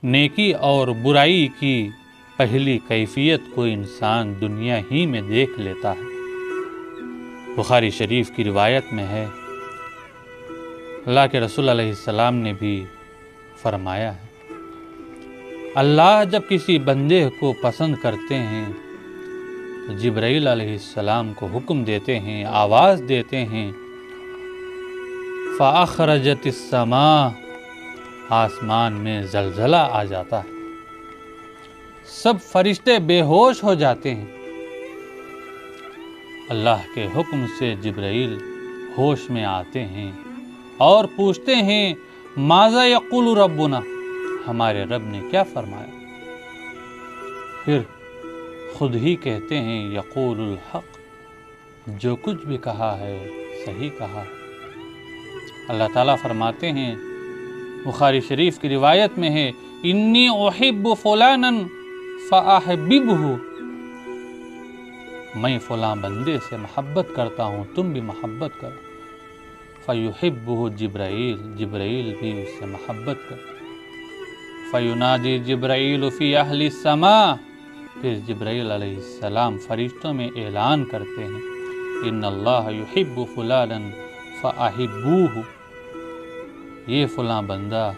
نیکی اور برائی کی پہلی کیفیت کو انسان دنیا ہی میں دیکھ لیتا ہے۔ بخاری شریف کی روایت میں ہے، اللہ کے رسول علیہ السلام نے بھی فرمایا ہے، اللہ جب کسی بندے کو پسند کرتے ہیں تو جبرائیل علیہ السلام کو حکم دیتے ہیں، آواز دیتے ہیں، فَأَخْرَجَتِ السَّمَاءُ، آسمان میں زلزلہ آ جاتا ہے، سب فرشتے بے ہوش ہو جاتے ہیں۔ اللہ کے حکم سے جبرائیل ہوش میں آتے ہیں اور پوچھتے ہیں، ماذا یقول ربنا، ہمارے رب نے کیا فرمایا؟ پھر خود ہی کہتے ہیں، یقول الحق، جو کچھ بھی کہا ہے صحیح کہا ہے۔ اللہ تعالیٰ فرماتے ہیں، بخاری شریف کی روایت میں ہے، انی احب فلانا فاحببہ، میں فلاں بندے سے محبت کرتا ہوں، تم بھی محبت کرو۔ فیحبہ جبرائیل، جبرائیل بھی اس سے محبت کرتے۔ فینادی جبرائیل فی اہل السماء، پھر جبرائیل علیہ السلام فرشتوں میں اعلان کرتے ہیں، ان اللہ یحب فلانا فاحبوہ، یہ فلاں بندہ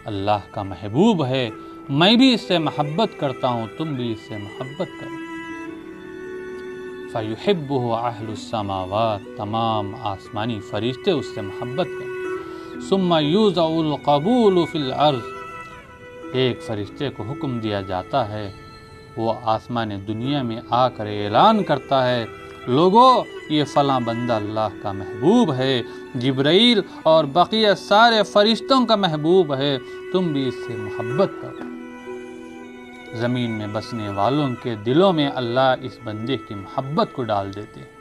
اللہ کا محبوب ہے، میں بھی اس سے محبت کرتا ہوں، تم بھی اس سے محبت کرو۔ فیحبہ اہل السماوات، تمام آسمانی فرشتے اس سے محبت کریں۔ ثم یوضع القبول فی الارض، ایک فرشتے کو حکم دیا جاتا ہے، وہ آسمان دنیا میں آ کر اعلان کرتا ہے، لوگو یہ فلاں بندہ اللہ کا محبوب ہے، جبرائیل اور بقیہ سارے فرشتوں کا محبوب ہے، تم بھی اس سے محبت کرو۔ زمین میں بسنے والوں کے دلوں میں اللہ اس بندے کی محبت کو ڈال دیتے ہیں،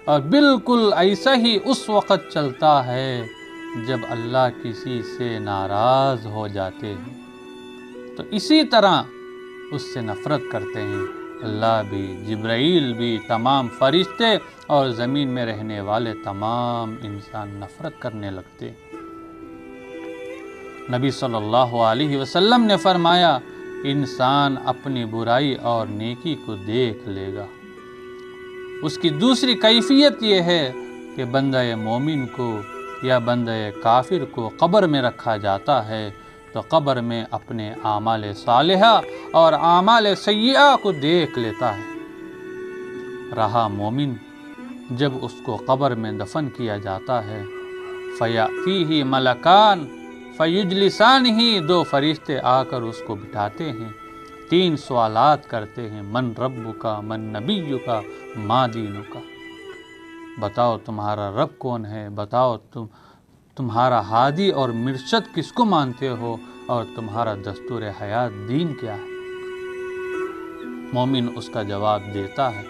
اور بالکل ایسا ہی اس وقت چلتا ہے جب اللہ کسی سے ناراض ہو جاتے ہیں تو اسی طرح اس سے نفرت کرتے ہیں، اللہ بھی، جبرائیل بھی، تمام فرشتے اور زمین میں رہنے والے تمام انسان نفرت کرنے لگتے ہیں۔ نبی صلی اللہ علیہ وسلم نے فرمایا، انسان اپنی برائی اور نیکی کو دیکھ لے گا۔ اس کی دوسری کیفیت یہ ہے کہ بندہ مومن کو یا بندہ کافر کو قبر میں رکھا جاتا ہے تو قبر میں اپنے اعمال صالحہ اور اعمال سیئہ کو دیکھ لیتا ہے۔ رہا مومن، جب اس کو قبر میں دفن کیا جاتا ہے، فَيَأْتِيهِ مَلَكَانِ فَيُجْلِسَانِهِ، دو فرشتے آ کر اس کو بٹھاتے ہیں، تین سوالات کرتے ہیں، من ربک، من نبیک، ما دینک، بتاؤ تمہارا رب کون ہے، بتاؤ تمہارا ہادی اور مرشد کس کو مانتے ہو، اور تمہارا دستور حیات دین کیا ہے۔ مومن اس کا جواب دیتا ہے،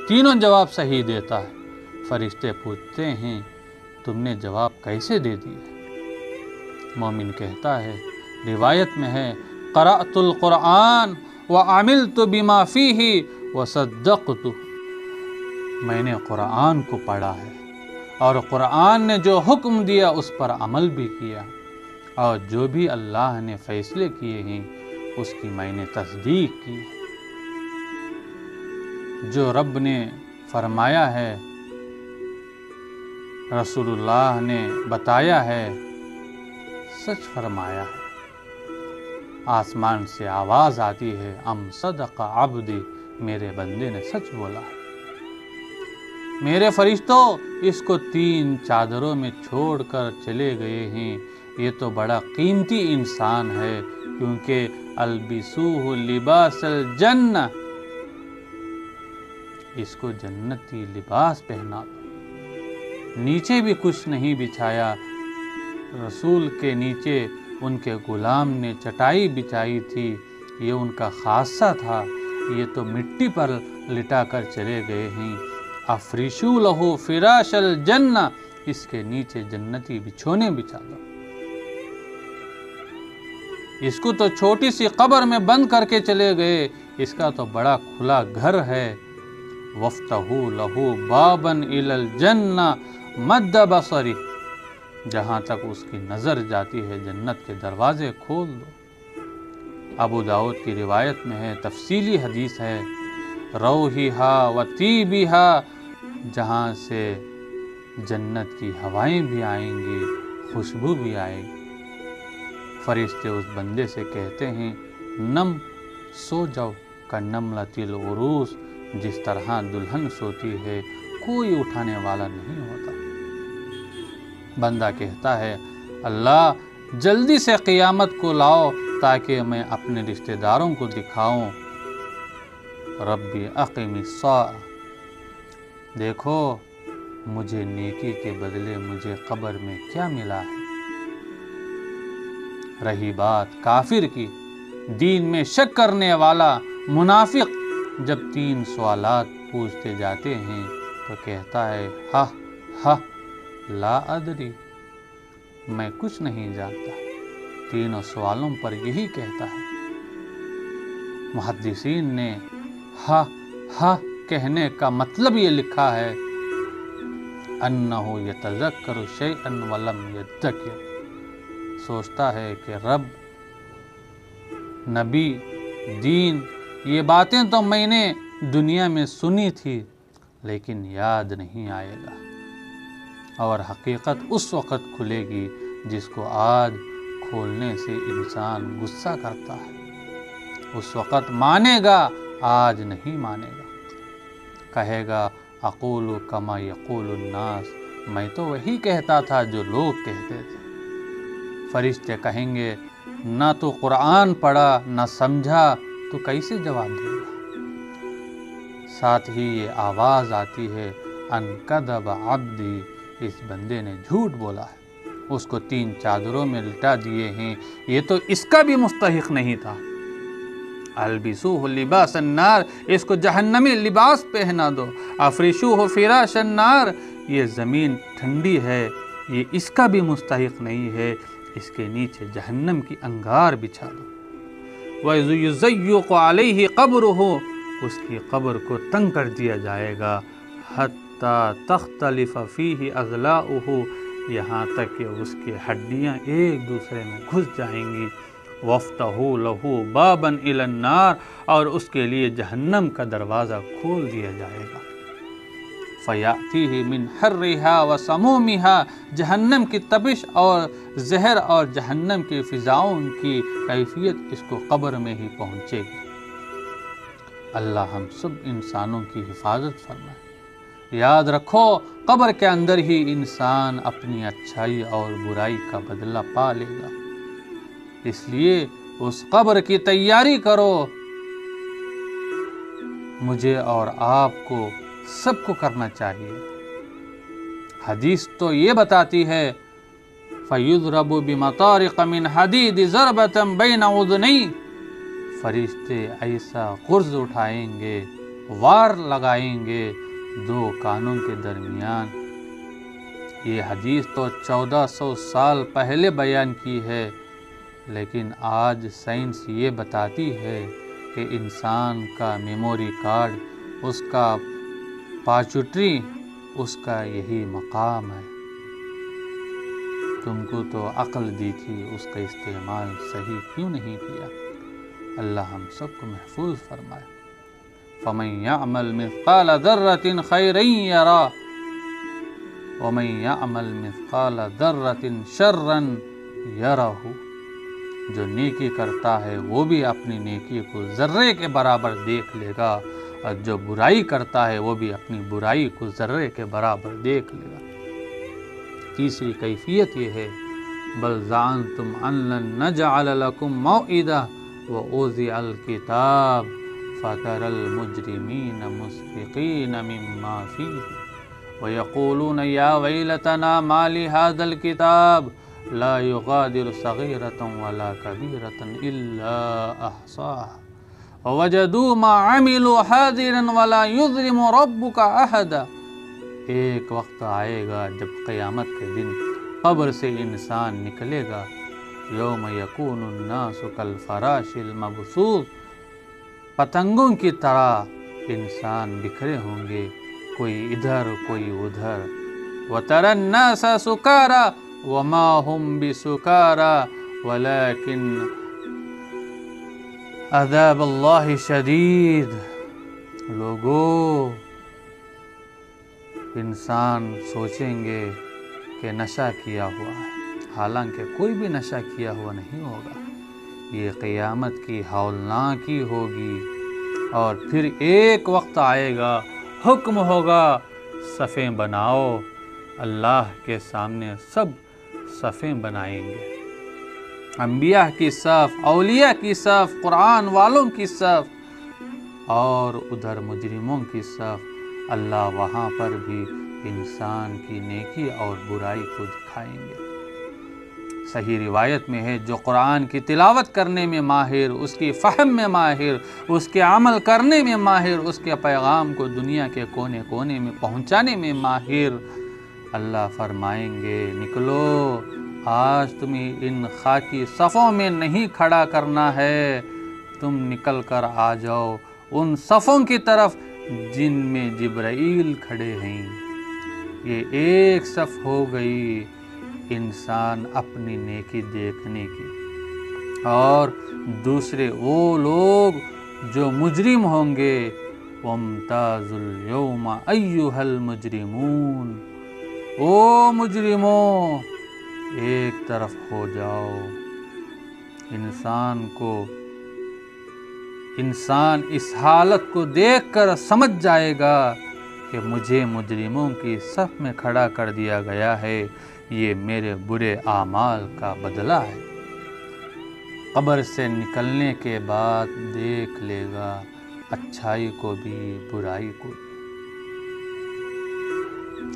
تینوں جواب صحیح دیتا ہے۔ فرشتے پوچھتے ہیں، تم نے جواب کیسے دے دیے؟ مومن کہتا ہے، روایت میں ہے، قرأت القرآن وعملت بما فیہ وصدقت، میں نے قرآن کو پڑھا ہے اور قرآن نے جو حکم دیا اس پر عمل بھی کیا، اور جو بھی اللہ نے فیصلے کیے ہیں اس کی میں نے تصدیق کی۔ جو رب نے فرمایا ہے، رسول اللہ نے بتایا ہے، سچ فرمایا ہے۔ آسمان سے آواز آتی ہے، ام صدق عبدی، میرے بندے نے سچ بولا ہے۔ میرے فرشتوں اس کو تین چادروں میں چھوڑ کر چلے گئے ہیں، یہ تو بڑا قیمتی انسان ہے، کیونکہ البسوہ لباس الجنہ، اس کو جنتی لباس پہنا دو۔ نیچے بھی کچھ نہیں بچھایا، رسول کے نیچے ان کے غلام نے چٹائی بچھائی تھی، یہ ان کا خاصہ تھا، یہ تو مٹی پر لٹا کر چلے گئے ہیں۔ افرشو لہو فراش الجنہ، اس کے نیچے جنتی بچھونے بچھا دو۔ اس کو تو چھوٹی سی قبر میں بند کر کے چلے گئے، اس کا تو بڑا کھلا گھر ہے۔ وَافْتَحُوا لَهُ بَابًا إِلَى الْجَنَّةِ مَدَّ بَصَرِهِ، جہاں تک اس کی نظر جاتی ہے جنت کے دروازے کھول دو۔ ابو داؤد کی روایت میں ہے، تفصیلی حدیث ہے، روحیہا و طیبیہا، جہاں سے جنت کی ہوائیں بھی آئیں گی، خوشبو بھی آئے گی۔ فرشتے اس بندے سے کہتے ہیں نم، سو جاؤ، کنملۃ العروس، جس طرح دلہن سوتی ہے، کوئی اٹھانے والا نہیں ہوتا۔ بندہ کہتا ہے اللہ جلدی سے قیامت کو لاؤ تاکہ میں اپنے رشتہ داروں کو دکھاؤں۔ ربی اقم الساعہ، دیکھو مجھے نیکی کے بدلے مجھے قبر میں کیا ملا ہے۔ رہی بات کافر کی، دین میں شک کرنے والا منافق جب 3 سوالات پوچھتے جاتے ہیں تو کہتا ہے ہا ہا لا ادری، میں کچھ نہیں جانتا۔ 3 سوالوں پر یہی کہتا ہے۔ محدثین نے ہا ہا کہنے کا مطلب یہ لکھا ہے انہو یتذکر شیئا ولم یذکر، سوچتا ہے کہ رب، نبی، دین، یہ باتیں تو میں نے دنیا میں سنی تھی لیکن یاد نہیں آئے گا، اور حقیقت اس وقت کھلے گی جس کو آج کھولنے سے انسان غصہ کرتا ہے۔ اس وقت مانے گا، آج نہیں مانے گا، کہے گا اقول کما یقول الناس، میں تو وہی کہتا تھا جو لوگ کہتے تھے۔ فرشتے کہیں گے نہ تو قرآن پڑھا نہ سمجھا تو کیسے جواب دے گا؟ ساتھ ہی یہ آواز آتی ہے ان کذب عبدی، اس بندے نے جھوٹ بولا ہے، اس کو 3 چادروں میں لٹا دیے ہیں، یہ تو اس کا بھی مستحق نہیں تھا۔ البسوہ لباس النار، اس کو جہنمی لباس پہنا دو۔ افرشوہ فراش النار، یہ زمین ٹھنڈی ہے، یہ اس کا بھی مستحق نہیں ہے، اس کے نیچے جہنم کی انگار بچھا دو۔ وَيُضَيَّقُ عَلَيْهِ قَبْرُهُ، اس کی قبر کو تنگ کر دیا جائے گا، حَتَّى تَخْتَلِفَ فِيهِ أَضْلَاعُهُ، یہاں تک کہ اس کی ہڈیاں ایک دوسرے میں گھس جائیں گی۔ وَافْتَحُوا لَهُ بَابًا إِلَى النَّارِ، اور اس کے لیے جہنم کا دروازہ کھول دیا جائے گا۔ فَيَأْتِيهِ مِنْ حَرِّهَا وَسَمُومِهَا، جہنم کی تپش اور زہر اور جہنم کی فضاؤں کی کیفیت اس کو قبر میں ہی پہنچے گی۔ اللہ ہم سب انسانوں کی حفاظت فرمائے۔ یاد رکھو قبر کے اندر ہی انسان اپنی اچھائی اور برائی کا بدلہ پا لے گا، اس لیے اس قبر کی تیاری کرو۔ مجھے اور آپ کو سب کو کرنا چاہیے۔ حدیث تو یہ بتاتی ہے فَيُضْرَبُ بِمَطَارِقَ مِنْ حَدِيدِ ضَرْبَةً بَيْنَ عُذْنَيْهِ، فرشتے ایسا غرض اٹھائیں گے، وار لگائیں گے 2 کانوں کے درمیان۔ یہ حدیث تو 1400 سال پہلے بیان کی ہے، لیکن آج سائنس یہ بتاتی ہے کہ انسان کا میموری کارڈ، اس کا پاچوٹری، اس کا یہی مقام ہے۔ تم کو تو عقل دی تھی، اس کا استعمال صحیح کیوں نہیں کیا؟ اللہ ہم سب کو محفوظ فرمائے۔ فَمَن يَعْمَلْ مِثْقَالَ ذَرَّةٍ خَيْرًا يَرَهُ وَمَن يَعْمَلْ مِثْقَالَ ذَرَّةٍ شَرًّا يَرَهُ، جو نیکی کرتا ہے وہ بھی اپنی نیکی کو ذرے کے برابر دیکھ لے گا، اور جو برائی کرتا ہے وہ بھی اپنی برائی کو ذرے کے برابر دیکھ لے گا۔ تیسری کیفیت یہ ہے بل زعمتم ان لن نجعل لكم موعدا ووضع الكتاب فترى المجرمين مشفقين مما فيه ويقولون يا ويلتنا ما لهذا الكتاب لا يغادر صغيرة ولا كبيرة إلا أحصاها ووجدوا ما عملوا حاضرا ولا يظلم ربك أحدا۔ ایک وقت آئے گا جب قیامت کے دن قبر سے انسان نکلے گا، یوم یکون الناس کالفراش المبثوث، پتنگوں کی طرح انسان بکھرے ہوں گے، کوئی ادھر کوئی ادھر۔ وَتَرَى النَّاسَ سُكَارَى وَمَا هُمْ بِسُكَارَى وَلَكِنَّ عذاب اللہ شدید۔ لوگوں، انسان سوچیں گے کہ نشہ کیا ہوا ہے، حالانکہ کوئی بھی نشہ کیا ہوا نہیں ہوگا۔ یہ قیامت کی ہولناکی ہوگی، اور پھر ایک وقت آئے گا، حکم ہوگا صفیں بناؤ۔ اللہ کے سامنے سب صفیں بنائیں گے، انبیاء کی صف، اولیاء کی صف، قرآن والوں کی صف، اور ادھر مجرموں کی صف۔ اللہ وہاں پر بھی انسان کی نیکی اور برائی کو دکھائیں گے۔ صحیح روایت میں ہے، جو قرآن کی تلاوت کرنے میں ماہر، اس کی فہم میں ماہر، اس کے عمل کرنے میں ماہر، اس کے پیغام کو دنیا کے کونے کونے میں پہنچانے میں ماہر، اللہ فرمائیں گے نکلو، آج تمہیں ان خاکی صفوں میں نہیں کھڑا کرنا ہے، تم نکل کر آ جاؤ ان صفوں کی طرف جن میں جبرائیل کھڑے ہیں۔ یہ ایک صف ہو گئی انسان اپنی نیکی دیکھنے کی، اور دوسرے وہ لوگ جو مجرم ہوں گے، وَامْتَازُوا الْيَوْمَ أَيُّهَا الْمُجْرِمُونَ، او مجرموں ایک طرف ہو جاؤ۔ انسان اس حالت کو دیکھ کر سمجھ جائے گا کہ مجھے مجرموں کی صف میں کھڑا کر دیا گیا ہے، یہ میرے برے اعمال کا بدلہ ہے۔ قبر سے نکلنے کے بعد دیکھ لے گا اچھائی کو بھی، برائی کو بھی۔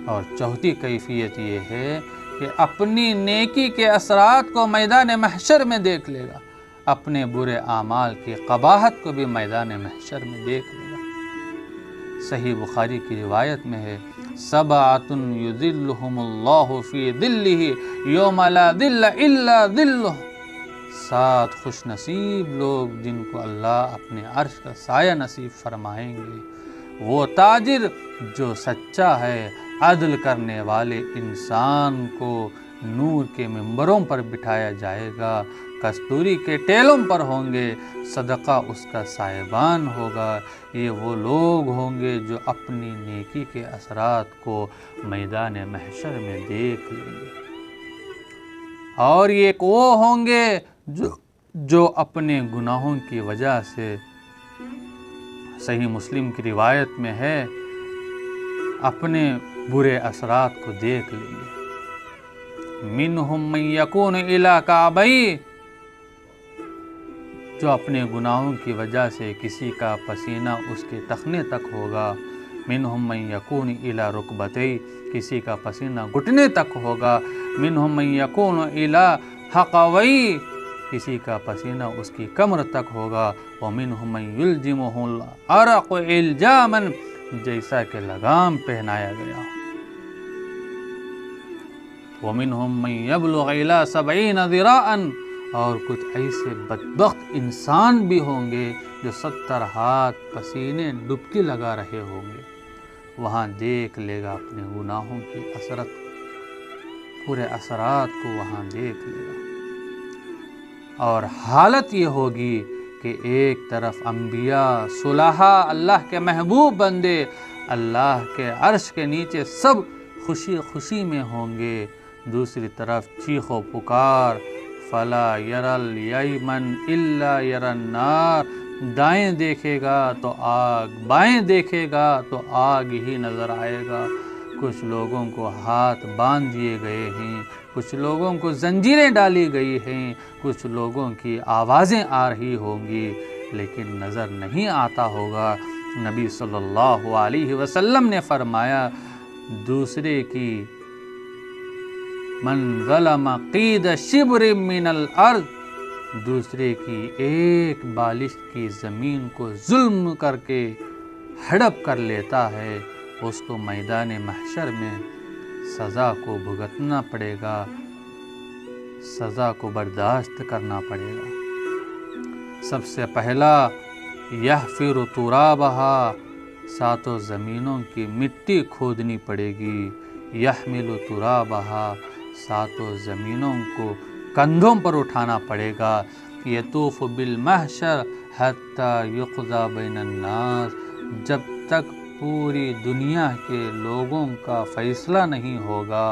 اور چوتھی کیفیت یہ ہے کہ اپنی نیکی کے اثرات کو میدان محشر میں دیکھ لے گا، اپنے برے اعمال کی قباحت کو بھی میدان محشر میں دیکھ لے گا۔ صحیح بخاری کی روایت میں ہے، سبعۃ یظلھم اللہ فی ظلہ یوم لا ظل الا ظلہ، 7 خوش نصیب لوگ جن کو اللہ اپنے عرش کا سایہ نصیب فرمائیں گے۔ وہ تاجر جو سچا ہے، عدل کرنے والے انسان کو نور کے ممبروں پر بٹھایا جائے گا، کستوری کے ٹیلوں پر ہوں گے، صدقہ اس کا سائبان ہوگا۔ یہ وہ لوگ ہوں گے جو اپنی نیکی کے اثرات کو میدان محشر میں دیکھ لیں گے، اور ایک وہ ہوں گے جو اپنے گناہوں کی وجہ سے، صحیح مسلم کی روایت میں ہے، اپنے برے اثرات کو دیکھ لیں گے۔ منہم من یکون الی کعبیہ، جو اپنے گناہوں کی وجہ سے کسی کا پسینہ اس کے ٹخنے تک ہوگا۔ منہم من یکون الی رکبتیہ، کسی کا پسینہ گھٹنے تک ہوگا۔ منہم من یکون الی حقویہ، کسی کا پسینہ اس کی کمر تک ہوگا۔ ومنہم من یلجمہ العرق الجاما، جیسا کہ لگام پہنایا گیا۔ ومنہم من یبلغ الی 70 ذراعا، اور کچھ ایسے بدبخت انسان بھی ہوں گے جو 70 ہاتھ پسینے ڈبکی لگا رہے ہوں گے۔ وہاں دیکھ لے گا اپنے گناہوں کی اثرات، پورے اثرات کو وہاں دیکھ لے گا۔ اور حالت یہ ہوگی کہ ایک طرف انبیاء، صلحاء، اللہ کے محبوب بندے، اللہ کے عرش کے نیچے سب خوشی خوشی میں ہوں گے، دوسری طرف چیخ و پکار، فلا یری الیمن الا یری النار، دائیں دیکھے گا تو آگ، بائیں دیکھے گا تو آگ ہی نظر آئے گا۔ کچھ لوگوں کو ہاتھ باندھ دیے گئے ہیں، کچھ لوگوں کو زنجیریں ڈالی گئی ہیں، کچھ لوگوں کی آوازیں آ رہی ہوں گی، لیکن نظر نہیں آتا ہوگا۔ نبی صلی اللہ علیہ وسلم نے فرمایا، دوسرے کی من ظلم قید شبر من الارض، دوسرے کی ایک بالشت کی زمین کو ظلم کر کے ہڑپ کر لیتا ہے، اس کو میدان محشر میں سزا کو بھگتنا پڑے گا، سزا کو برداشت کرنا پڑے گا۔ سب سے پہلا یحفر ترابہا، 7 زمینوں کی مٹی کھودنی پڑے گی۔ یحمل ترابہا، 7 زمینوں کو کندھوں پر اٹھانا پڑے گا۔ یطوف بالمحشر حتی یقضی بین الناس، جب تک پوری دنیا کے لوگوں کا فیصلہ نہیں ہوگا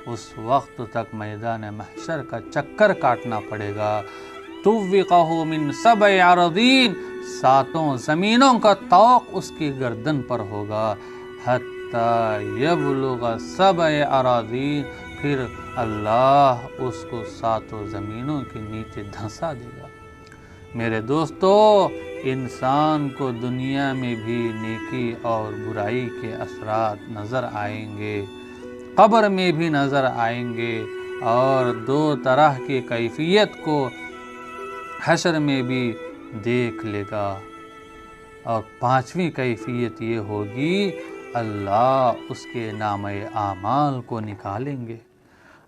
اس وقت تک میدان محشر کا چکر کاٹنا پڑے گا۔ طوقہ من 7 اراضین، 7 زمینوں کا طوق اس کی گردن پر ہوگا۔ حتی یبلغ 7 اراضین، پھر اللہ اس کو 7 زمینوں کے نیچے دھنسا دے گا۔ میرے دوستو، انسان کو دنیا میں بھی نیکی اور برائی کے اثرات نظر آئیں گے، قبر میں بھی نظر آئیں گے، اور 2 طرح کی کیفیت کو حشر میں بھی دیکھ لے گا۔ اور 5ویں کیفیت یہ ہوگی، اللہ اس کے نامہ اعمال کو نکالیں گے،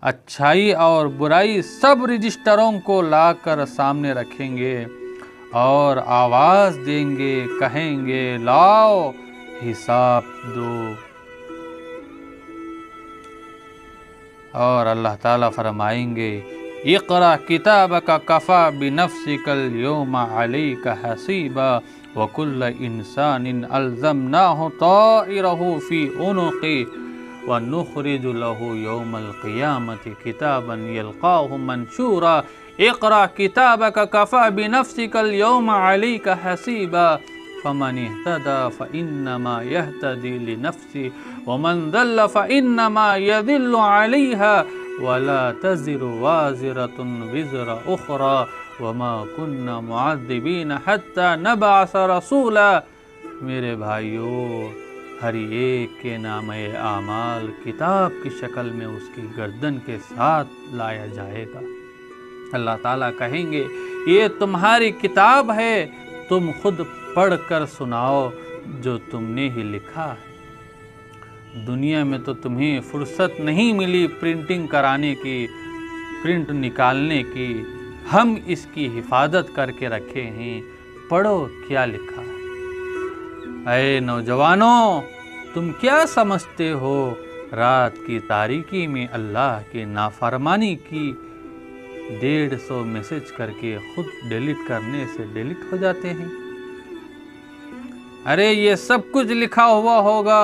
اچھائی اور برائی سب رجسٹروں کو لا کر سامنے رکھیں گے اور آواز دیں گے، کہیں گے لاؤ حساب دو۔ اور اللہ تعالیٰ فرمائیں گے اقرأ کتابک کفی بنفسک اليوم علیک حسیبا وکل انسان الزمناہ طائرہ فی عنقہ ونخرج له یوم القیامت کتابا یلقاہ منشورا۔ اقرأ کتابک کفی بنفسک اليوم علیک حسیبا فمن اهتدى فإنما يهتدي لنفسه ومن ضل فإنما يضل عليها ولا تزر وازرة وزر أخرى وما كنا معذبين حتى نبعث رسولا۔ میرے بھائیو، ہر ایک کے نامہ اعمال کتاب کی شکل میں اس کی گردن کے ساتھ لایا جائے گا۔ اللہ تعالیٰ کہیں گے یہ تمہاری کتاب ہے، تم خود پڑھ کر سناؤ جو تم نے ہی لکھا ہے۔ دنیا میں تو تمہیں فرصت نہیں ملی پرنٹنگ کرانے کی، پرنٹ نکالنے کی، ہم اس کی حفاظت کر کے رکھے ہیں، پڑھو کیا لکھا ہے۔ اے نوجوانوں، تم کیا سمجھتے ہو رات کی تاریکی میں اللہ کی نافرمانی کی 150 میسج کر کے خود ڈیلیٹ کرنے سے ڈیلیٹ ہو جاتے ہیں؟ ارے یہ سب کچھ لکھا ہوا ہوگا،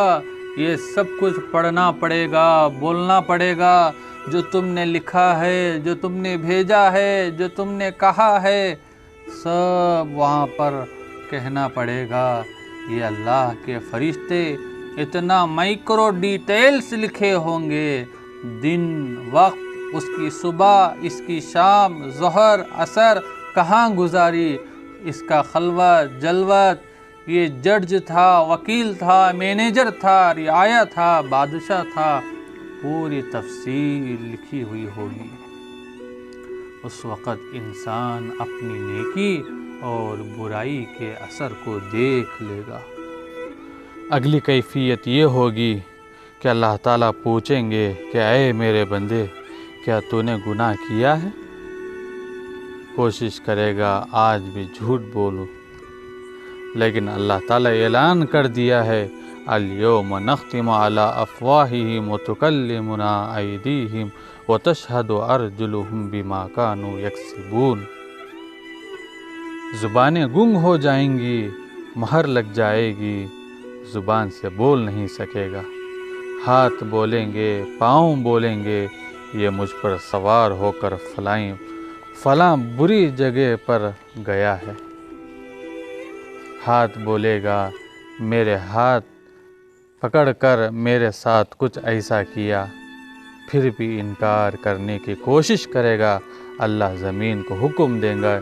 یہ سب کچھ پڑھنا پڑے گا، بولنا پڑے گا، جو تم نے لکھا ہے، جو تم نے بھیجا ہے، جو تم نے کہا ہے، سب وہاں پر کہنا پڑے گا۔ یہ اللہ کے فرشتے اتنا مائکرو ڈیٹیلز لکھے ہوں گے، دن وقت، اس کی صبح، اس کی شام، ظہر، عصر کہاں گزاری، اس کا خلوت جلوت، یہ جج تھا، وکیل تھا، مینیجر تھا، رعایا تھا، بادشاہ تھا، پوری تفصیل لکھی ہوئی ہوگی۔ اس وقت انسان اپنی نیکی اور برائی کے اثر کو دیکھ لے گا۔ اگلی کیفیت یہ ہوگی کہ اللہ تعالیٰ پوچھیں گے کہ اے میرے بندے، کیا تو نے گناہ کیا ہے؟ کوشش کرے گا آج بھی جھوٹ بولو، لیکن اللہ تعالیٰ اعلان کر دیا ہے الیوم نختم علی افواہہم وتکلمنا ایدیہم وتشہد ارجلہم بما کانوا یکسبون۔ زبانیں گنگ ہو جائیں گی، مہر لگ جائے گی، زبان سے بول نہیں سکے گا، ہاتھ بولیں گے، پاؤں بولیں گے یہ مجھ پر سوار ہو کر فلاں بری جگہ پر گیا ہے۔ ہاتھ بولے گا میرے ہاتھ پکڑ کر میرے ساتھ کچھ ایسا کیا، پھر بھی انکار کرنے کی کوشش کرے گا۔ اللہ زمین کو حکم دیں گا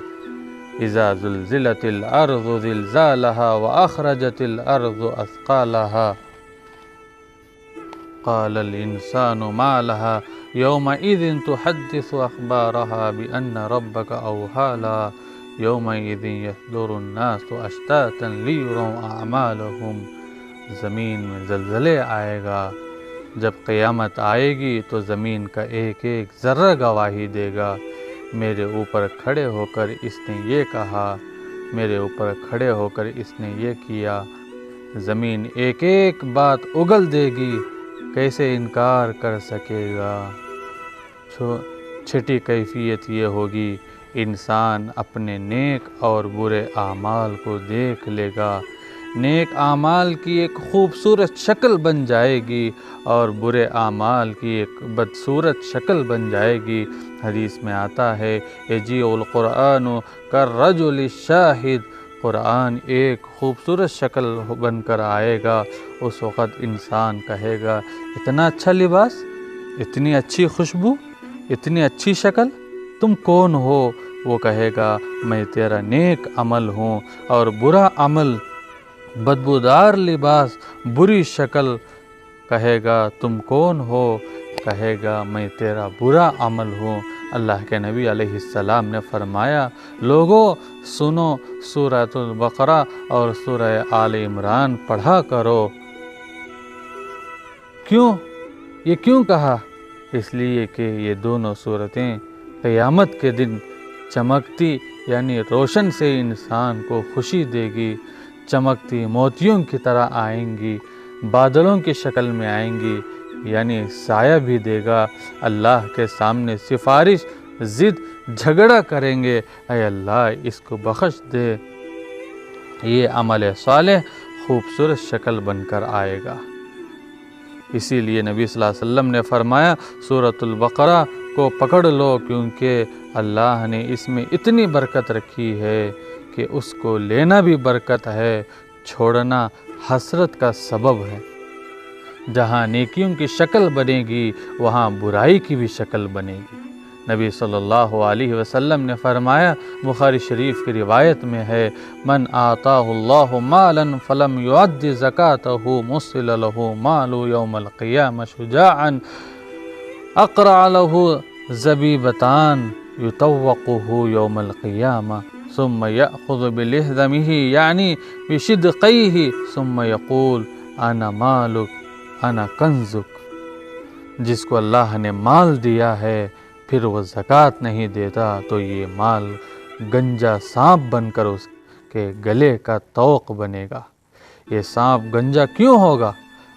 اذا زلزلت الارض زلزالها واخرجت الارض اثقالها قال الانسان ما لها يومئذ تحدث اخبارها بان ربك اوحى لها يومئذ يصدر الناس اشتاتا ليروا اعمالهم۔ زمین میں زلزلے آئے گا، جب قیامت آئے گی تو زمین کا ایک ایک ذرہ گواہی دے گا، میرے اوپر کھڑے ہو کر اس نے یہ کہا، میرے اوپر کھڑے ہو کر اس نے یہ کیا۔ زمین ایک ایک بات اگل دے گی، کیسے انکار کر سکے گا۔ چھٹی کیفیت یہ ہوگی انسان اپنے نیک اور برے اعمال کو دیکھ لے گا۔ نیک اعمال کی ایک خوبصورت شکل بن جائے گی اور برے اعمال کی ایک بدصورت شکل بن جائے گی۔ حدیث میں آتا ہے یجیء القرآن کالرجل الشاہد، قرآن ایک خوبصورت شکل بن کر آئے گا۔ اس وقت انسان کہے گا اتنا اچھا لباس، اتنی اچھی خوشبو، اتنی اچھی شکل، تم کون ہو؟ وہ کہے گا میں تیرا نیک عمل ہوں۔ اور برا عمل، بدبودار لباس، بری شکل، کہے گا تم کون ہو؟ کہے گا میں تیرا برا عمل ہوں۔ اللہ کے نبی علیہ السلام نے فرمایا لوگو سنو، سورہ البقرہ اور سورہ آل عمران پڑھا کرو۔ کیوں کہا؟ اس لیے کہ یہ دونوں صورتیں قیامت کے دن چمکتی یعنی روشن سے انسان کو خوشی دے گی، چمکتی موتیوں کی طرح آئیں گی، بادلوں کی شکل میں آئیں گی، یعنی سایہ بھی دے گا۔ اللہ کے سامنے سفارش، ضد، جھگڑا کریں گے، اے اللہ اس کو بخش دے۔ یہ عمل صالح خوبصورت شکل بن کر آئے گا۔ اسی لیے نبی صلی اللہ علیہ وسلم نے فرمایا سورۃ البقرہ کو پکڑ لو، کیونکہ اللہ نے اس میں اتنی برکت رکھی ہے کہ اس کو لینا بھی برکت ہے، چھوڑنا حسرت کا سبب ہے۔ جہاں نیکیوں کی شکل بنے گی وہاں برائی کی بھی شکل بنے گی۔ نبی صلی اللہ علیہ وسلم نے فرمایا، بخاری شریف کی روایت میں ہے، من آتاہ اللہ مالا فلم یؤد زکاتہ مثل لہ مال یوم القیامہ شجاعا اقرع لہ زبیبتان یطوقہ یوم القیامہ ثم یأخذ بلحظمہ یعنی بشدقیہ ثم یقول انا مالک انا کنزک۔ جس کو اللہ نے مال دیا ہے پھر وہ زکوٰۃ نہیں دیتا تو یہ مال گنجا سانپ بن کر اس کے گلے کا طوق بنے گا۔ یہ سانپ گنجا کیوں ہوگا؟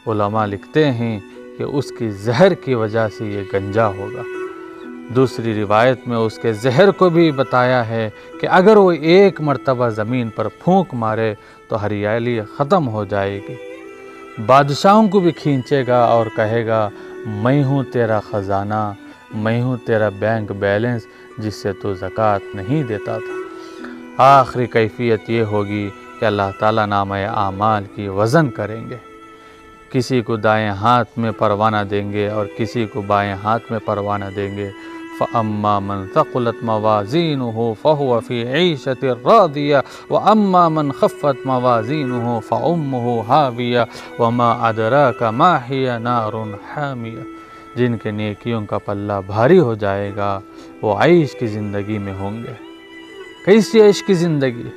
علماء لکھتے ہیں کہ اس کی زہر کی وجہ سے یہ گنجا ہوگا۔ دوسری روایت میں اس کے زہر کو بھی بتایا ہے کہ اگر وہ ایک مرتبہ زمین پر پھونک مارے تو ہریالی ختم ہو جائے گی۔ بادشاہوں کو بھی کھینچے گا اور کہے گا میں ہوں تیرا خزانہ، میں ہوں تیرا بینک بیلنس جس سے تو زکوٰۃ نہیں دیتا تھا۔ آخری کیفیت یہ ہوگی کہ اللہ تعالیٰ نامہ اعمال کی وزن کریں گے۔ کسی کو دائیں ہاتھ میں پروانہ دیں گے اور کسی کو بائیں ہاتھ میں پروانہ دیں گے۔ فَأَمَّا مَنْ ثَقُلَتْ مَوَازِينُهُ فَهُوَ فِي عِيشَةٍ رَاضِيَةٍ وَأَمَّا مَنْ خَفَّتْ مَوَازِينُهُ فَأُمُّهُ هَاوِيَةٌ وَمَا أَدْرَاكَ مَا هِيَ نَارٌ حَامِيَةٌ۔ جن کے نیکیوں کا پلہ بھاری ہو جائے گا وہ عیش کی زندگی میں ہوں گے۔ کیسی عیش کی زندگی؟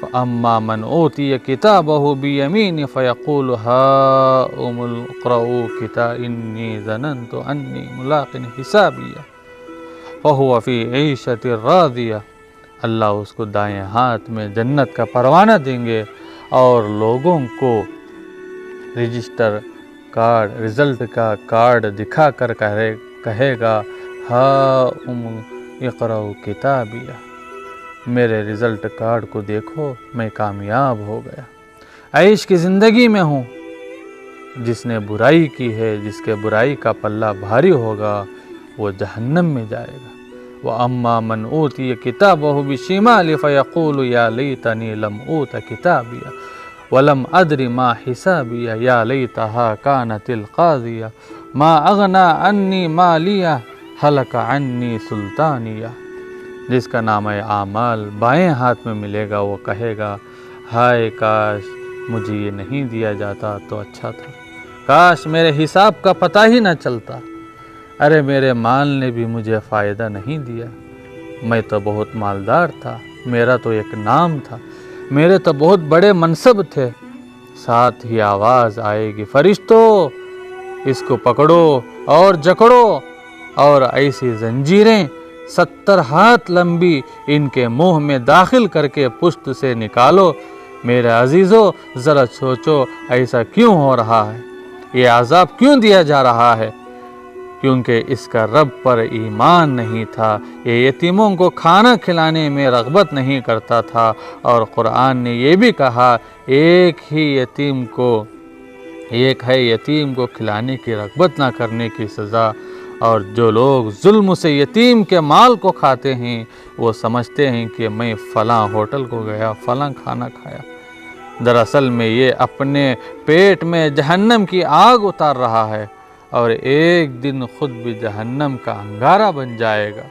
فَأَمَّا مَنْ أُوتِيَ كِتَابَهُ بِيَمِينِهِ فَيَقُولُ هَاؤُمُ اقْرَءُوا كِتَابِيَهْ إِنِّي ظَنَنْتُ أَنِّي مُلَاقٍ حِسَابِيَهْ فَهُوَ فِي عِيشَةٍ رَاضِيَةٍ۔ اللہ اس کو دائیں ہاتھ میں جنت کا پروانہ دیں گے اور لوگوں کو رجسٹر کارڈ، رزلٹ کا کارڈ دکھا کر کہے گا ہاؤم اقرؤ کتابیہ، میرے رزلٹ کارڈ کو دیکھو میں کامیاب ہو گیا، عیش کی زندگی میں ہوں۔ جس نے برائی کی ہے، جس کے برائی کا پلہ بھاری ہوگا وہ جہنم میں جائے گا۔ وَأَمَّا مَنْ أُوتِيَ كِتَابَهُ بِشِمَالِهِ فَيَقُولُ يَا لَيْتَنِي لَمْ أُوتَ كِتَابِيَهْ وَلَمْ أَدْرِ مَا حِسَابِيَهْ يَا لَيْتَهَا كَانَتِ الْقَاضِيَةَ مَا أَغْنَىٰ عَنِّي مَالِيَهْ هَلَكَ عَنِّي سُلْطَانِيَهْ۔ جس کا نامہ اعمال بائیں ہاتھ میں ملے گا وہ کہے گا ہائے کاش مجھے یہ نہیں دیا جاتا تو اچھا تھا، کاش میرے حساب کا پتہ ہی نہ چلتا، ارے میرے مال نے بھی مجھے فائدہ نہیں دیا، میں تو بہت مالدار تھا، میرا تو ایک نام تھا، میرے تو بہت بڑے منصب تھے۔ ساتھ ہی آواز آئے گی فرشتو اس کو پکڑو اور جکڑو اور ایسی زنجیریں 70 ہاتھ لمبی ان کے منہ میں داخل کر کے پشت سے نکالو۔ میرے عزیزو ذرا سوچو ایسا کیوں ہو رہا ہے، یہ عذاب کیوں دیا جا رہا ہے؟ کیونکہ اس کا رب پر ایمان نہیں تھا، یہ یتیموں کو کھانا کھلانے میں رغبت نہیں کرتا تھا، اور قرآن نے یہ بھی کہا ایک ہے یتیم کو کھلانے کی رغبت نہ کرنے کی سزا، اور جو لوگ ظلم سے یتیم کے مال کو کھاتے ہیں وہ سمجھتے ہیں کہ میں فلاں ہوٹل کو گیا، فلاں کھانا کھایا، دراصل میں یہ اپنے پیٹ میں جہنم کی آگ اتار رہا ہے، اور ایک دن خود بھی جہنم کا انگارہ بن جائے گا۔